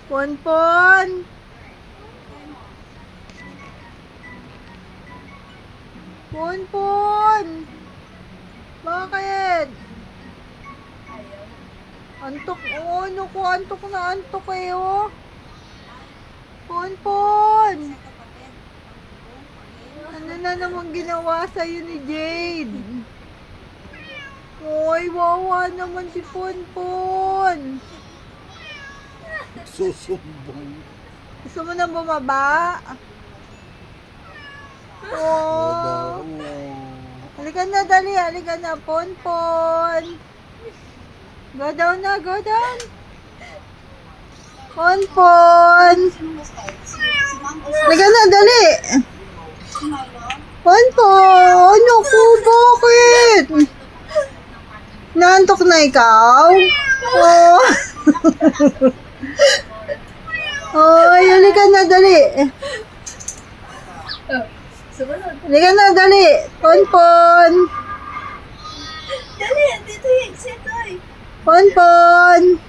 Ponpon! Ponpon! Bakit? Antok, ano ko, antok na antok kayo. Ponpon! Ano na naman ginawa sa'yo ni Jade? Oy, wawa naman si Ponpon. Susumbong. Gusto mo nang bumaba? Oh. Halika na, dali. Halika na, Ponpon. Go down na, go down. Ponpon. Halika na, dali. Ponpon. Naku, bakit? Naantok na ikaw? Oh. Oy, halika na, dali. Halika na, dali. Ponpon. Dali, dito yung exit, oy. Ponpon.